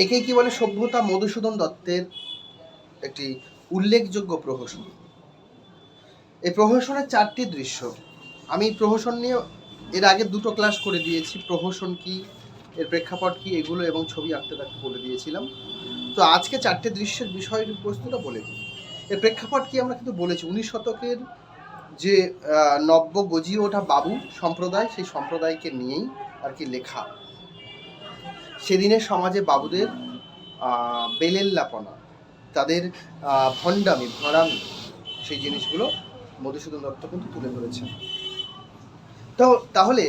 একেই কি বলে সভ্যতা মধুসূদন দত্তের একটি উল্লেখযোগ্য প্রহসন। এই প্রহসনের 4টি দৃশ্য। আমি প্রহসন নিয়ে এর আগে 2টো ক্লাস করে দিয়েছি, প্রহসন কি, এর প্রেক্ষাপট কি, এগুলো এবং ছবি আঁকতে থাকতে বলে দিয়েছিলাম। তো আজকে 4টে দৃশ্যের বিষয় বস্তুটা বলে দিই। এর প্রেক্ষাপট কি আমরা কিন্তু বলেছি, 19 শতকের যে নব্য গজিয়ে ওঠা বাবু সম্প্রদায়, সেই সম্প্রদায়কে নিয়েই আর কি লেখা। সেদিনের সমাজে বাবুদের বেলেল্লাপনা, তাদের ভণ্ডামি ভরামি, সেই জিনিসগুলো মধুসূদন দত্ত কিন্তু তুলে ধরেছেন। তো তাহলে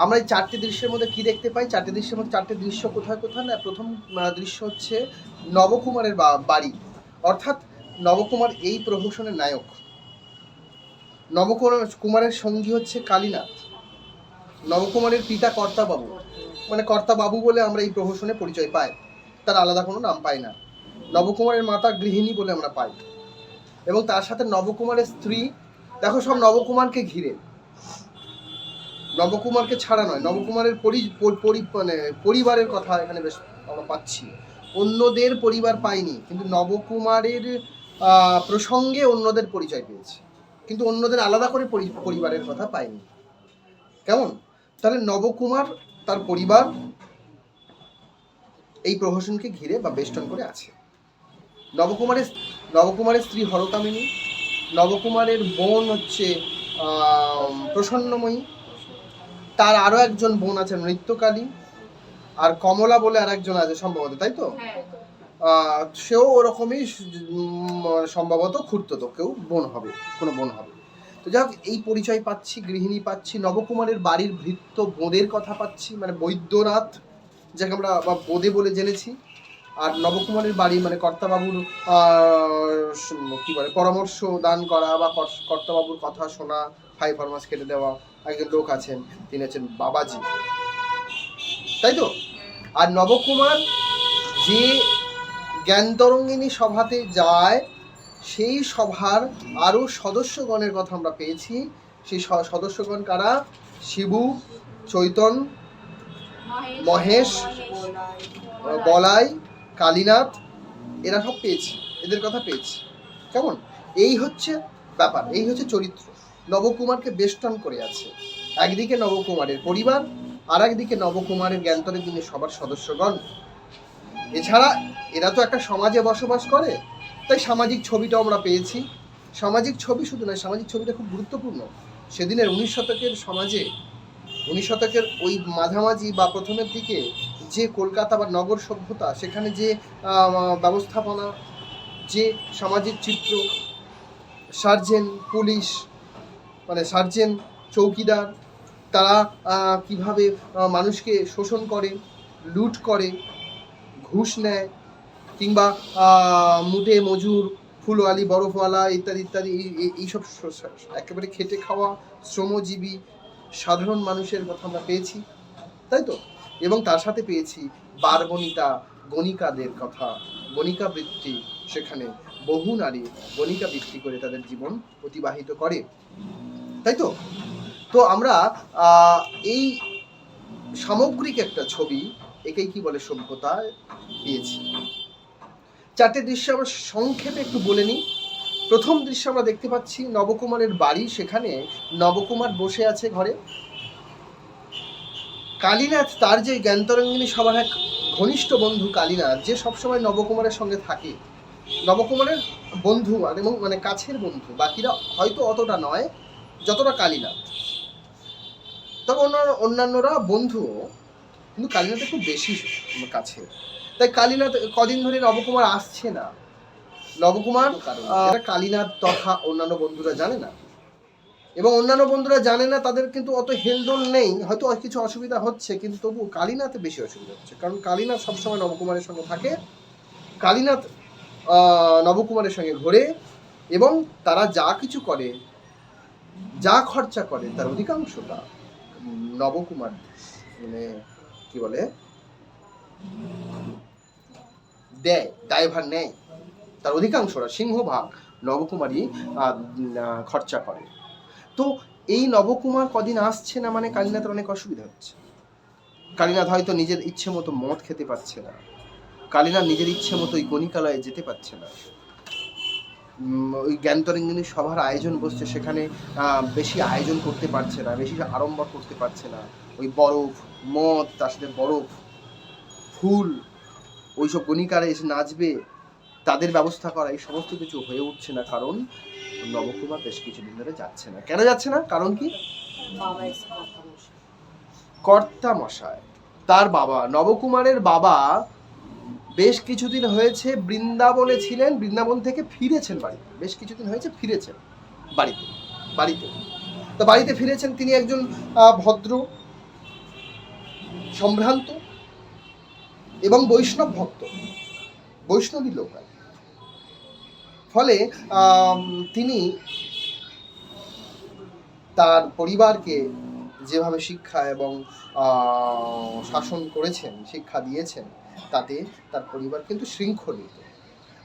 আমরা এই 4টে দৃশ্যের মধ্যে কি দেখতে পাই? 4টে দৃশ্যের মধ্যে 4টে দৃশ্য কোথায় কোথায় না, প্রথম দৃশ্য হচ্ছে নবকুমারের বাড়ি, অর্থাৎ নবকুমার এই প্রহসনের নায়ক। নবকুমারের সঙ্গী হচ্ছে কালীনাথ। নবকুমারের পিতা কর্তাবাবু, মানে কর্তাবাবু বলে আমরা এই প্রহসনে পরিচয় পাই, তার আলাদা কোনো নাম পাই না। নবকুমারের মাতা গৃহিণী বলে আমরা পাই, এবং তার সাথে নবকুমারের স্ত্রী। দেখো, সব নবকুমারকে ঘিরে, নবকুমারকে ছাড়া নয়, নবকুমারের মানে পরিবারের কথা এখানে বেশ আমরা পাচ্ছি। অন্যদের পরিবার পাইনি, কিন্তু নবকুমারের প্রসঙ্গে অন্যদের পরিচয় পেয়েছি, কিন্তু অন্যদের আলাদা করে পরিবারের কথা পাইনি। কেমন? তাহলে নবকুমার, তার পরিবার এই প্রহসনকে ঘিরে বা বেষ্টন করে আছে। নবকুমারের স্ত্রী হরকামিনী, নবকুমারের বোন হচ্ছে প্রসন্নময়ী, তার আরো একজন বোন আছে নৃত্যকালী, আর কমলা বলে আর একজন আছে সম্ভবত, তাই তো? সেও ওরকমই সম্ভবত খুঁড়তো, কেউ বোন হবে, কোনো বোন হবে। তো যাই হোক, এই পরিচয় পাচ্ছি, গৃহিণী পাচ্ছি, নবকুমারের বাড়ির ভৃত্য বোঁদের কথা পাচ্ছি, মানে বৈদ্যনাথ, যাকে আমরা বোঁদে বলে জেনেছি। আর নবকুমারের বাড়ি মানে কর্তাবাবুর কি বলে পরামর্শ দান করা বা কর্তাবাবুর কথা শোনা, হাই ফরমাস কেটে দেওয়া একজন লোক আছেন, তিনি হচ্ছেন বাবাজি, তাই তো? আর নবকুমার যে জ্ঞানতরঙ্গিনী সভাতে যায়, সেই সভার আরো সদস্যগণের কথা আমরা পেয়েছি। সেই সদস্যগণ কারা? শিবু, চৈতন, মহেশ, বলাই, কালীনাথ, এরা সব পেয়েছি, এদের কথা পেয়েছি। কেমন? এই হচ্ছে ব্যাপার, এই হচ্ছে চরিত্র। নবকুমারকে বেষ্টন করে আছে, একদিকে নবকুমারের পরিবার, আর একদিকে নবকুমারের জ্ঞানতরের দিনে সবার সদস্যগণ। এছাড়া এরা তো একটা সমাজে বসবাস করে, তাই সামাজিক ছবিটাও আমরা পেয়েছি। সামাজিক ছবি শুধু নয়, সামাজিক ছবিটা খুব গুরুত্বপূর্ণ। সেদিনের 19 শতকের সমাজে, 19 শতকের ওই মাঝামাঝি বা প্রথমের দিকে যে কলকাতা বা নগর সভ্যতা, সেখানে যে ব্যবস্থাপনা, যে সামাজিক চিত্র, সার্জেন্ট, পুলিশ, মানে সার্জেন্ট, চৌকিদার, তারা কিভাবে মানুষকে শোষণ করে, লুট করে, ঘুষ নেয়, কিংবা মুটে মজুর, ফুলওয়ালি, বরফওয়ালা ইত্যাদি ইত্যাদি, এইসব একেবারে খেটে খাওয়া শ্রমজীবী সাধারণ মানুষের কথা আমরা পেয়েছি, তাই তো? এবং তার সাথে পেয়েছি বারবনিতা, গণিকাদের কথা, গণিকা বৃত্তি। সেখানে বহু নারী গণিকা বৃত্তি করে তাদের জীবন অতিবাহিত করে, তাই তো? তো আমরা এই সামগ্রিক একটা ছবি, একেই কি বলে সভ্যতা, পেয়েছি। 4টে দৃশ্য আমরা সংক্ষেপে একটু বলে নিই। প্রথম দৃশ্য আমরা দেখতে পাচ্ছি নবকুমারের বাড়ি, সেখানে নবকুমার বসে আছে ঘরে। কালীনাথ, তার যে জ্ঞানতরঙ্গিনী সবার এক ঘনিষ্ঠ বন্ধু কালীনাথ, যে সবসময় নবকুমারের সঙ্গে থাকে, নবকুমারের বন্ধু এবং মানে কাছের বন্ধু, বাকিরা হয়তো অতটা নয় যতটা কালীনাথ, তবে অন্যান্যরা বন্ধুও, কিন্তু কালীনাথের খুব বেশি কাছে। তাই কালীনাথ কদিন ধরে নবকুমার আসছে না, নবকুমার কালীনাথ তথা অন্যান্য বন্ধুরা জানে না, এবং অন্যান্য বন্ধুরা জানে না, তাদের কিন্তু অত হেলদোল নেই, হয়তো কিছু অসুবিধা হচ্ছে, কিন্তু তবু কালীনাথে বেশি অসুবিধা হচ্ছে, কারণ কালীনাথ সবসময় নবকুমারের সঙ্গে থাকে, কালীনাথ নবকুমারের সঙ্গে ঘোরে, এবং তারা যা কিছু করে, যা খরচা করে, তার অধিকাংশটা নবকুমার মানে কি বলে দেয়, দায়ভার নেয়, তার অধিকাংশটা, সিংহভাগ নবকুমারই খরচা করে। তো এই নবকুমার কদিন আসছে না, মানে কালীনাথের অনেক অসুবিধা হচ্ছে। কালীনাথ হয়তো নিজের ইচ্ছে মতো মদ খেতে পারছে না, কালীনাথ নিজের ইচ্ছে মতো ওই গণিকালয়ে যেতে পারছে না। ওই জ্ঞানতরঙ্গিনী সভার আয়োজন বসছে, সেখানে বেশি আয়োজন করতে পারছে না, বেশি আড়ম্বর করতে পারছে না। ওই বরফ, মদ, তার সাথে বরফ, ফুল, ওইসব গণিকারা এসে নাচবে, তাদের ব্যবস্থা করা, এই সমস্ত কিছু হয়ে উঠছে না। কারণ নবকুমার বেশ কিছুদিন ধরে যাচ্ছে না। কেন যাচ্ছে না? কারণ কি? কর্তা মশাই, তার বাবা, নবকুমারের বাবা বেশ কিছুদিন হয়েছে বৃন্দাবনে ছিলেন, বৃন্দাবন থেকে ফিরেছেন বাড়িতে, বেশ কিছুদিন হয়েছে ফিরেছেন বাড়িতে। তো বাড়িতে ফিরেছেন, তিনি একজন ভদ্র, সম্ভ্রান্ত এবং বৈষ্ণব ভক্ত, বৈষ্ণবী লোক। ফলে তিনি তার পরিবারকে যেভাবে শিক্ষা এবং শাসন করেছেন, শিক্ষা দিয়েছেন, তাতে তার পরিবার কিন্তু শৃঙ্খলিত।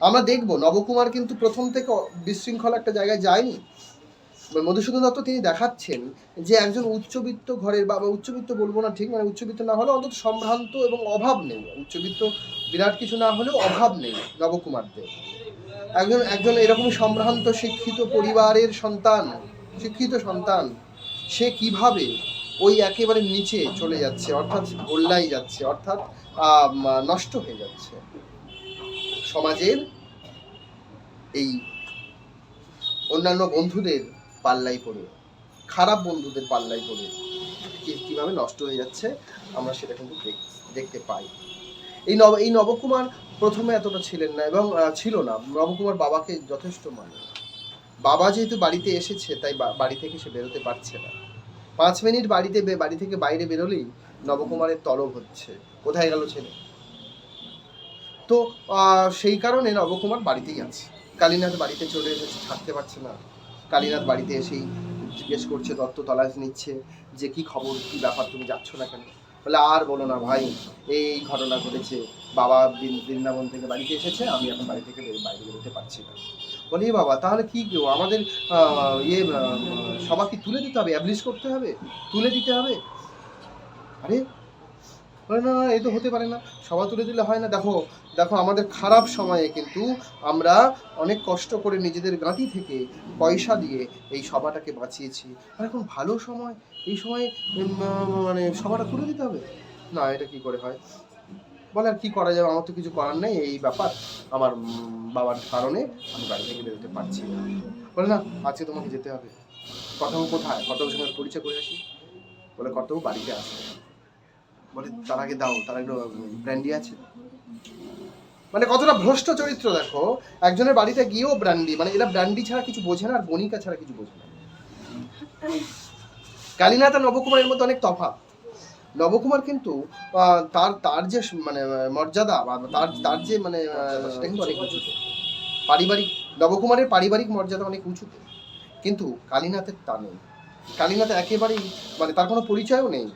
আমরা দেখব নবকুমার কিন্তু প্রথম থেকে বিশৃঙ্খল একটা জায়গায় যায়নি। মধুসূদন দত্ত তিনি দেখাচ্ছেন যে একজন উচ্চবিত্ত ঘরের, বা উচ্চবিত্ত বলবো না ঠিক, মানে উচ্চবিত্ত না হলেও অন্তত সম্ভ্রান্ত এবং অভাব নেই, উচ্চবিত্ত বিরাট কিছু না হলেও অভাব নেই নবকুমারদের। একজন এরকমই সম্ভ্রান্ত শিক্ষিত পরিবারের সন্তান, শিক্ষিত সন্তান, সে কিভাবে ওই একেবারে নিচে চলে যাচ্ছে, অর্থাৎ গোল্লাই যাচ্ছে, অর্থাৎ নষ্ট হয়ে যাচ্ছে, সমাজের এই অন্যান্য বন্ধুদের পাল্লাই পড়ে, খারাপ বন্ধুদের পাল্লাই পড়ে কিভাবে নষ্ট হয়ে যাচ্ছে, আমরা সেটা কিন্তু দেখতে পাই। এই নবকুমার প্রথমে এতটা ছিলেন না, এবং ছিল না। নবকুমার বাবাকে যথেষ্ট মানে, বাবা যেহেতু বাড়িতে এসেছে, তাই বাড়ি থেকে সে বেরোতে পারছে না। 5 মিনিট বাড়ি থেকে বাইরে বেরোলেই নবকুমারের তলব হচ্ছে, কোথায় গেল ছেলে। তো সেই কারণে নবকুমার বাড়িতেই আছে। কালীনাথ বাড়িতে চলে এসেছে, থাকতে পারছে না। কালীনাথ বাড়িতে এসেই জিজ্ঞেস করছে, দত্ত তলাশ নিচ্ছে যে কি খবর, কি ব্যাপার, তুমি যাচ্ছ না কেন? বলে, আর বলো না ভাই, এই ঘটনা ঘটেছে, বাবা বৃন্দাবন থেকে বাড়িতে এসেছে, আমি এখন বাড়ি থেকে বাইরে বেরোতে পারছি না। বলি, বাবা তাহলে কি আমাদের সবাইকে তুলে দিতে হবে, অ্যাবলিশ করতে হবে, তুলে দিতে হবে? আরে না, এই তো হতে পারে না, সভা তুলে দিলে হয় না। দেখো আমাদের খারাপ সময়ে কিন্তু আমরা অনেক কষ্ট করে নিজেদের গাঁটি থেকে পয়সা দিয়ে এই সভাটাকে বাঁচিয়েছি, আর এখন ভালো সময়, এই সময় মানে সভাটা তুলে দিতে হবে? না, এটা কি করে হয়? বলে, আর কি করা যাবে, আমার তো কিছু করার নেই, এই ব্যাপার, আমার বাবার কারণে আমি বাড়ি থেকে বেরোতে পারছি না। বলে, না, আজকে তোমাকে যেতে হবে। কর্তাবাবু কোথায়? কর্তাবাবুর সঙ্গে পরিচয় করে আসি। বলে, কর্তাবাবু বাড়িতে আসবে। বলে, তার আগে দাও, তার আগে ব্র্যান্ডি আছে। মানে কতটা ভ্রষ্ট চরিত্র দেখো, একজনের বাড়িতে গিয়েও ব্র্যান্ডি, মানে এরা ব্র্যান্ডি ছাড়া কিছু বোঝে না, আর বনিকা ছাড়া কিছু বোঝে না। কালীনাথ আর নবকুমারের মধ্যে অনেক তফাৎ। নবকুমার কিন্তু তার যে মানে মর্যাদা, বা তার যে মানে সেটা কিন্তু অনেক উঁচুতে, পারিবারিক, নবকুমারের পারিবারিক মর্যাদা অনেক উঁচুতে, কিন্তু কালীনাথের তা নেই। কালীনাথ একেবারেই মানে তার কোনো পরিচয়ও নেই,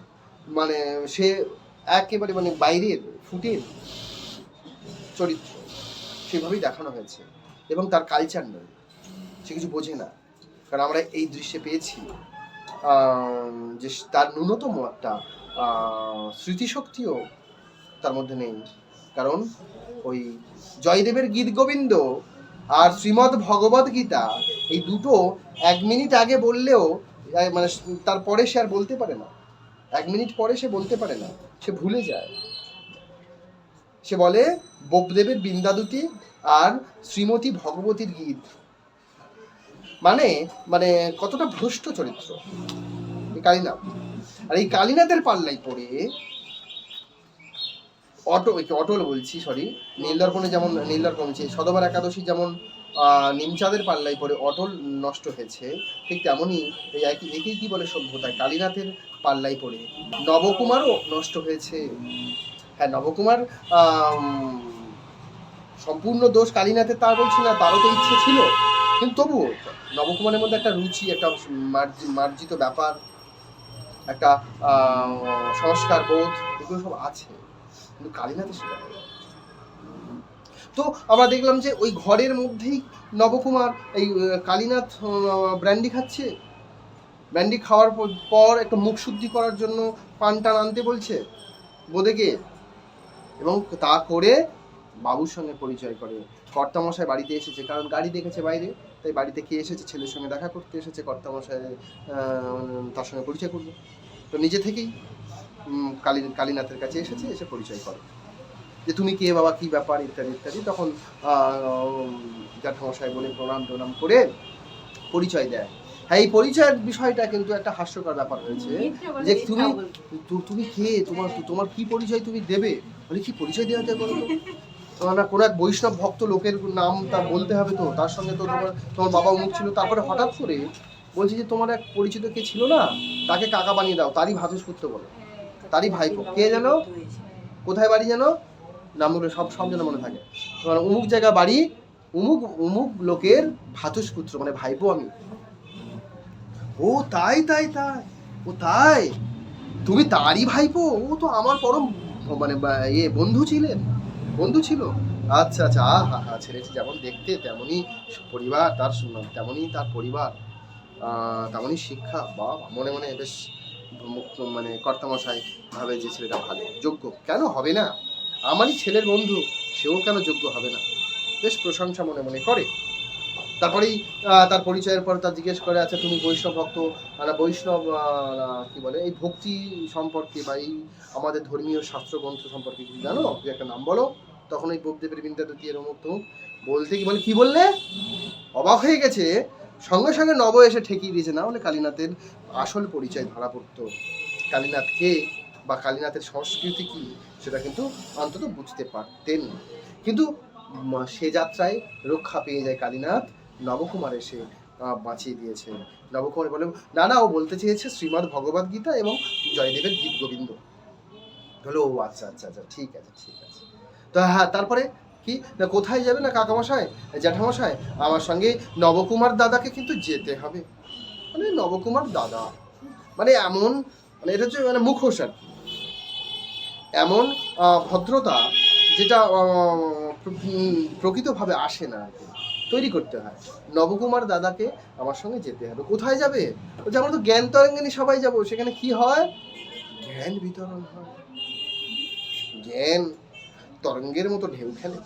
মানে সে একেবারে মানে বাইরের ফুটের চরিত্র, সেভাবেই দেখানো হয়েছে, এবং তার কালচার নেই, সে কিছু বোঝে না। কারণ আমরা এই দৃশ্যে পেয়েছি যে তার ন্যূনতম একটা স্মৃতিশক্তিও তার মধ্যে নেই। কারণ ওই জয়দেবের গীত গোবিন্দ আর শ্রীমদ্ ভগবদ গীতা, এই দুটো 1 মিনিট আগে বললেও মানে তারপরে সে আর বলতে পারে না, 1 মিনিট পরে সে বলতে পারে না, সে ভুলে যায়। সে বলে বোপদেবের বৃন্দাদুতি আর শ্রীমতী ভগবতীর গীত। মানে মানে কতটা ভ্রষ্ট চরিত্র এই কালীনাথ। আর এই কালীনাথের পাল্লাই পড়ে অটল বলছি, সরি, নীলদর্পণে যেমন নীলদর্পণ সদবার একাদশী যেমন নিমচাঁদের পাল্লাই পড়ে অটল নষ্ট হয়েছে, ঠিক তেমনই এই একেই কি বলে সভ্যতায় কালীনাথের পাল্লাই পড়ে নবকুমারও নষ্ট হয়েছে। হ্যাঁ, নবকুমার সম্পূর্ণ দোষ কালীনাথের তা বলছি না, তারও তো ইচ্ছে ছিল, কিন্তু তবুও নবকুমারের মধ্যে একটা রুচি, একটা মার্জিত ব্যাপার, একটা সংস্কার বোধ, এগুলো সব আছে, কিন্তু কালীনাথের সেটা। তো আমরা দেখলাম যে ওই ঘরের মধ্যেই নবকুমার এই কালীনাথ ব্র্যান্ডি খাচ্ছে, ব্র্যান্ডি খাওয়ার পর একটা মুখ শুদ্ধি করার জন্য পান টান আনতে বলছে বোদেকে, এবং তা করে বাবুর সঙ্গে পরিচয় করে। কর্তামশাই বাড়িতে এসেছে, কারণ গাড়ি দেখেছে বাইরে, তাই বাড়িতে কে এসেছে, ছেলের সঙ্গে দেখা করতে এসেছে, কর্তামশাই তার সঙ্গে পরিচয় করবে। তো নিজে থেকেই কালীনাথের কাছে এসেছে, এসে পরিচয় করে যে তুমি কে বাবা, কি ব্যাপার, ইত্যাদি ইত্যাদি। তখন জ্যাঠামশাই বলে প্রণাম টনাম করে পরিচয় দেয়। হ্যাঁ, এই পরিচয়ের বিষয়টা কিন্তু একটা হাস্যকর ব্যাপার হয়েছে যে তুমি কে, তোমার কি পরিচয় তুমি দেবে, বলে কি পরিচয় দেওয়া যায় বলো তো, না কোনো এক বৈষ্ণব ভক্ত লোকের নাম তার বলতে হবে, তো তার সঙ্গে তো তোমার বাবা অমুক ছিল। তারপরে হঠাৎ করে বলছি যে তোমার এক পরিচিত কে ছিল না, তাকে কাকা বানিয়ে দাও, তারই ভাতুষপুত্র বলো, তারই ভাইপো, কে যেন, কোথায় বাড়ি যেন, নামগুলো সব যেন মনে থাকে, তোমার অমুক জায়গা বাড়ি, অমুক অমুক লোকের ভাতুষপুত্র, মানে ভাইপো আমি। ও তাই তাই তাই, ও তাই, তুমি তারই ভাইপো, ও তো আমার পরম মানে বন্ধু ছিলেন, বন্ধু ছিল। আচ্ছা আচ্ছা, হা হা, ছেলেটি যেমন দেখতে তেমনই পরিবার, তেমনই তার পরিবার, তেমনই শিক্ষা। বা মনে মনে বেশ মানে কর্তামশাই ভাবে যে ছেলেটা ভালো, যোগ্য, কেন হবে না, আমারই ছেলের বন্ধু, সেও কেন যোগ্য হবে না, বেশ প্রশংসা মনে মনে করে। তারপরেই তার পরিচয়ের পর তার জিজ্ঞেস করে, আচ্ছা তুমি বৈষ্ণব ভক্ত, বৈষ্ণব কি বলে এই ভক্তি সম্পর্কে বা এই আমাদের ধর্মীয় শাস্ত্রগ্রন্থ সম্পর্কে কি জানো, তুই একটা নাম বলো। তখন ওই বোপদেবের বিন্দাদতী এর অমুক তমুক বলতে কি বলে, কি বললে, অবাক হয়ে গেছে। সঙ্গে সঙ্গে নব এসে ঠেকিয়ে দিয়েছে, না হলে কালীনাথের আসল পরিচয় ধরা পড়তো, কালীনাথ কে বা কালীনাথের সংস্কৃতি কি সেটা কিন্তু অন্তত বুঝতে পারতেন। কিন্তু সে যাত্রায় রক্ষা পেয়ে যায় কালীনাথ, নবকুমার এসে বাঁচিয়ে দিয়েছে। নবকুমার বলে, না না, ও বলতে চেয়েছে শ্রীমদ্ ভগবদ গীতা এবং জয়দেবের গীত গোবিন্দ। হলো, ও আচ্ছা আচ্ছা আচ্ছা, ঠিক আছে ঠিক আছে। তো হ্যাঁ, তারপরে কি না, কোথায় যাবে না কাকামশাই, জ্যাঠামশাই, আমার সঙ্গে নবকুমার দাদাকে কিন্তু যেতে হবে। মানে নবকুমার দাদা মানে এমন, মানে এটা হচ্ছে মানে মুখোশ আর কি, এমন ভদ্রতা যেটা প্রকৃতভাবে আসে না আর কি, তৈরি করতে হয়। নবকুমার দাদাকে আমার সঙ্গে যেতে হবে। কোথায় যাবে, বলছে আমরা তো জ্ঞান তরঙ্গিনী সবাই যাব, সেখানে কি হয়, জ্ঞান বিতরণ হয়, জ্ঞান তরঙ্গের মতো ঢেউ খেলে।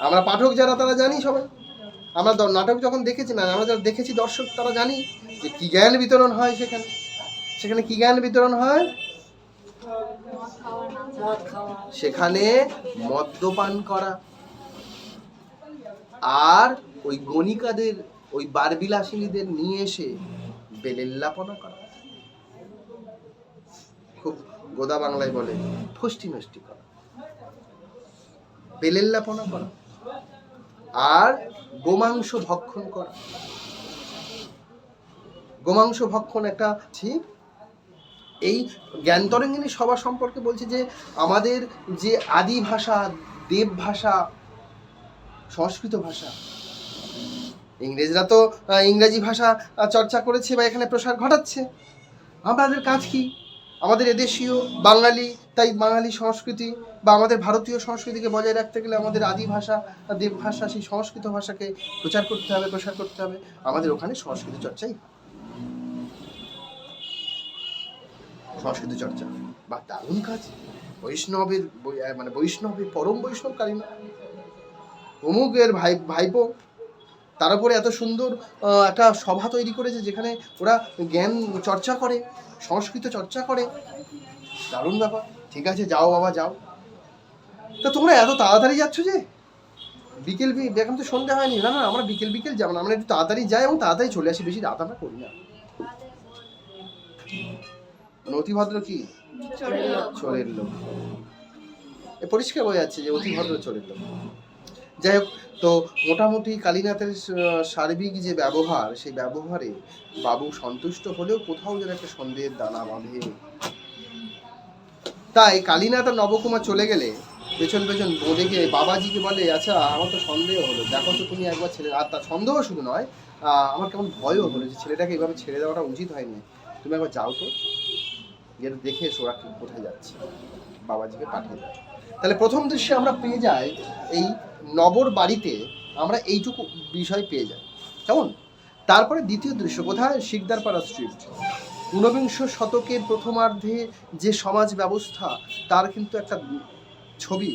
আমরা পাঠক যারা তারা জানি, সবাই আমরা নাটক যখন দেখেছি না, আমরা যারা দেখেছি দর্শক তারা জানি যে কি জ্ঞান বিতরণ হয় সেখানে। সেখানে কি জ্ঞান বিতরণ হয়, সেখানে মদ্যপান করা আর ওই গণিকাদের, ওই বারবিলাসিনীদের নিয়ে এসে বেলেল্লাপনা করা, খুব গোদা বাংলায় বলে ফষ্টি নষ্টি করা, বেলেল্লাপনা করা আর গোমাংস ভক্ষণ করা। গোমাংস ভক্ষণ একটা ঠিক। এই জ্ঞানতরঙ্গিনী সভা সম্পর্কে বলছে যে আমাদের যে আদি ভাষা, দেব ভাষা, সংস্কৃত ভাষা, ইংরেজরা তো ইংরেজি ভাষা চর্চা করেছে বা এখানে প্রসার ঘটাচ্ছে। আমাদের কাজ কি, আমাদের এদেশীয় বাঙালি, তাই বাঙালি সংস্কৃতি বা আমাদের ভারতীয় সংস্কৃতিকে বজায় রাখতে গেলে আমাদের আদি ভাষা, দেব ভাষা, সেই সংস্কৃত ভাষাকে প্রচার করতে হবে, প্রসার করতে হবে। আমাদের ওখানে সংস্কৃত চর্চাই, সংস্কৃত চর্চা বা দারুণ কাজ। বৈষ্ণবের মানে বৈষ্ণবের পরম বৈষ্ণব কালীনাথ, অমুকের ভাইপো, তার উপরে এত সুন্দর একটা সভা তৈরি করেছে যেখানে ওরা জ্ঞান চর্চা করে, সংস্কৃত চর্চা করে, দারুণ ব্যাপার। ঠিক আছে, যাও বাবা যাও। তা তোমরা এত তাড়াতাড়ি যাচ্ছ যে, বিকেল এখন তো সন্ধ্যা হয়নি, না না আমরা বিকেল যাবো না, আমরা একটু তাড়াতাড়ি যাই এবং তাড়াতাড়ি চলে আসি, বেশি রাত আমরা করি না। অতিভদ্র কি চোরের লোক, পরিষ্কার বোঝা যাচ্ছে যে অতিভদ্র চোরের লোক। যাই হোক, তো মোটামুটি কালীনাথের সার্বিক যে ব্যবহার, সেই ব্যবহারে বাবু সন্তুষ্ট হলেও কোথাও যেন একটা সন্দেহের দানা বাঁধে। তাই কালীনাথ আর নবকুমার চলে গেলে পেছন পেছন দেখে বাবাজিকে বলে, আচ্ছা আমার তো সন্দেহ হলো, দেখো তো তুমি একবার ছেলে, আর তার সন্দেহ শুধু নয়, আমার কেমন ভয়ও হলো যে ছেলেটাকে এইভাবে ছেড়ে দেওয়াটা উচিত হয়নি, তুমি একবার যাও তো, গিয়ে দেখে এসো ওরা কোথায় যাচ্ছে। বাবাজিকে পাঠিয়ে দেয়। তাহলে প্রথম দৃশ্যে আমরা পেয়ে যাই এই নবর বাড়িতে, আমরা এইটুকু বিষয় পেয়ে যাই, কেমন। তারপরে দ্বিতীয় দৃশ্য কোথায়, শিকদারপাড়া স্ট্রিট। ঊনবিংশ শতকের প্রথমার্ধে যে সমাজ ব্যবস্থা, তার কিন্তু একটা ছবি,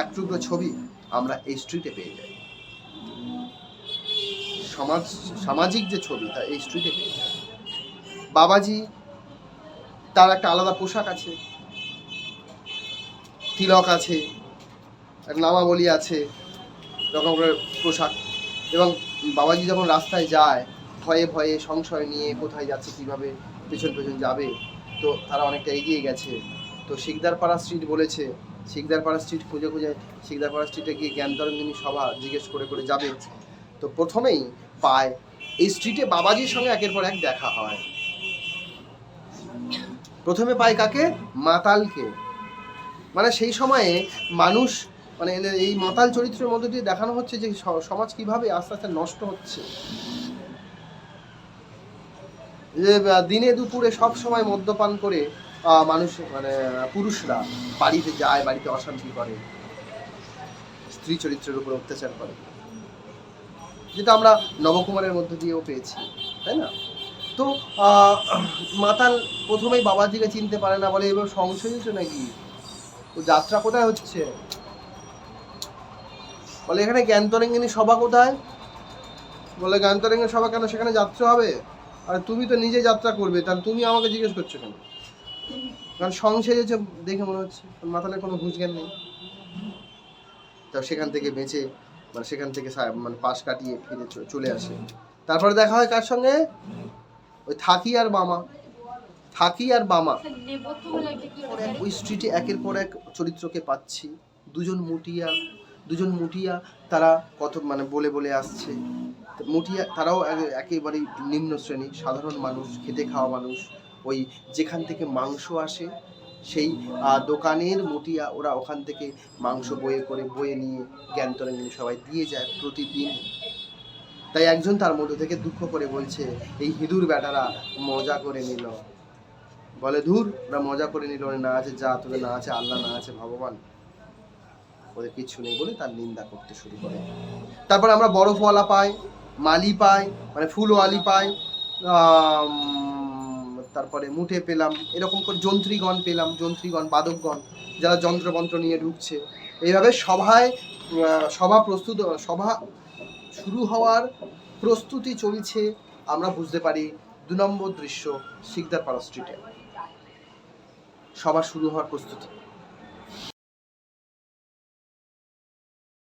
এক টুকরো ছবি আমরা এই স্ট্রিটে পেয়ে যাই। সামাজিক যে ছবি তা এই স্ট্রিটে পেয়ে যাই। বাবাজি তার একটা আলাদা পোশাক আছে, তিলক আছে, এক নামাবলী আছে, এরকম করে পোশাক। এবং বাবাজি যখন রাস্তায় যায় ভয়ে ভয়ে সংশয় নিয়ে কোথায় যাচ্ছে, কীভাবে পেছন পেছন যাবে, তো তারা অনেকটা এগিয়ে গেছে। তো শিকদারপাড়া স্ট্রিট বলেছে, শিকদারপাড়া স্ট্রিট খুঁজে খুঁজে শিকদারপাড়া স্ট্রিটে গিয়ে জ্ঞানতরঙ্গিনী সভা জিজ্ঞেস করে করে যাবে। তো প্রথমেই পায় এই স্ট্রিটে বাবাজির সঙ্গে একের পর এক দেখা হয়। প্রথমে পায় কাকে? মাতালকে। মানে সেই সময়ে মানুষ, মানে এই মাতাল চরিত্রের মধ্যে দিয়ে দেখানো হচ্ছে যে সমাজ কিভাবে আস্তে আস্তে নষ্ট হচ্ছে। যে দিনে দুপুরে সব সময় মদ্যপান করে মানুষ, মানে পুরুষরা বাড়িতে যায়, বাড়িতে অশান্তি করে, স্ত্রী চরিত্রের উপর অত্যাচার করে, যেটা আমরা নবকুমারের মধ্যে দিয়েও পেয়েছি, তাই না? তো মাতাল প্রথমেই বাবাজিকে চিনতে পারে না, বলে এবার সংশয় হচ্ছে নাকি, ও যাত্রা কোথায় হচ্ছে? বলে এখানে জ্ঞানতরঙ্গিনী সভা কোথায়? বলে জ্ঞানতরঙ্গিনী সভা কেন, সেখানে যাত্রা হবে? আর তুমি তো নিজে যাত্রা করবে, তাহলে তুমি আমাকে জিজ্ঞেস করছো কেন? কারণ সংশয় হচ্ছে দেখে মনে হচ্ছে মাতালের কোনো হুঁশ জ্ঞান নেই। তা সেখান থেকে বেঁচে, মানে সেখান থেকে মানে পাশ কাটিয়ে ফিরে চলে আসে। তারপরে দেখা হয় কার সঙ্গে? ওই থাকি আর বামা। থাকি আর বামা ওই স্ট্রিটে একের পর এক চরিত্রকে পাচ্ছি। দুজন মুটিয়া তারা কত মানে বলে বলে আসছে। মুটিয়া তারাও একেবারেই নিম্ন শ্রেণী, সাধারণ মানুষ, খেটে খাওয়া মানুষ। ওই যেখান থেকে মাংস আসে সেই দোকানের মুটিয়া, ওরা ওখান থেকে মাংস বয়ে নিয়ে জ্ঞানতরঙ্গিনী সবাই দিয়ে যায় প্রতিদিন। তাই একজন তার মধ্যে থেকে দুঃখ করে বলছে, এই হিঁদুর বেটারা মজা করে নিল। বলে ধুর, ওরা মজা করে নিল, না আছে যা, তোদের না আছে আল্লাহ, না আছে ভগবান, ওদের কিচ্ছু নেই বলে তার নিন্দা করতে শুরু করে। তারপর আমরা বরফওয়ালা পাই, মালি পাই, মানে ফুলওয়ালি পাই, তারপরে মুঠে পেলাম, এরকম করে যন্ত্রীগণ পেলাম, যন্ত্রীগণ, বাদকগণ, যারা যন্ত্রমন্ত্র নিয়ে ঢুকছে। এইভাবে সভা শুরু হওয়ার প্রস্তুতি চলছে। আমরা বুঝতে পারি 2 নম্বর দৃশ্য শিকদারপাড়া স্ট্রিটে সভা শুরু হওয়ার প্রস্তুতি।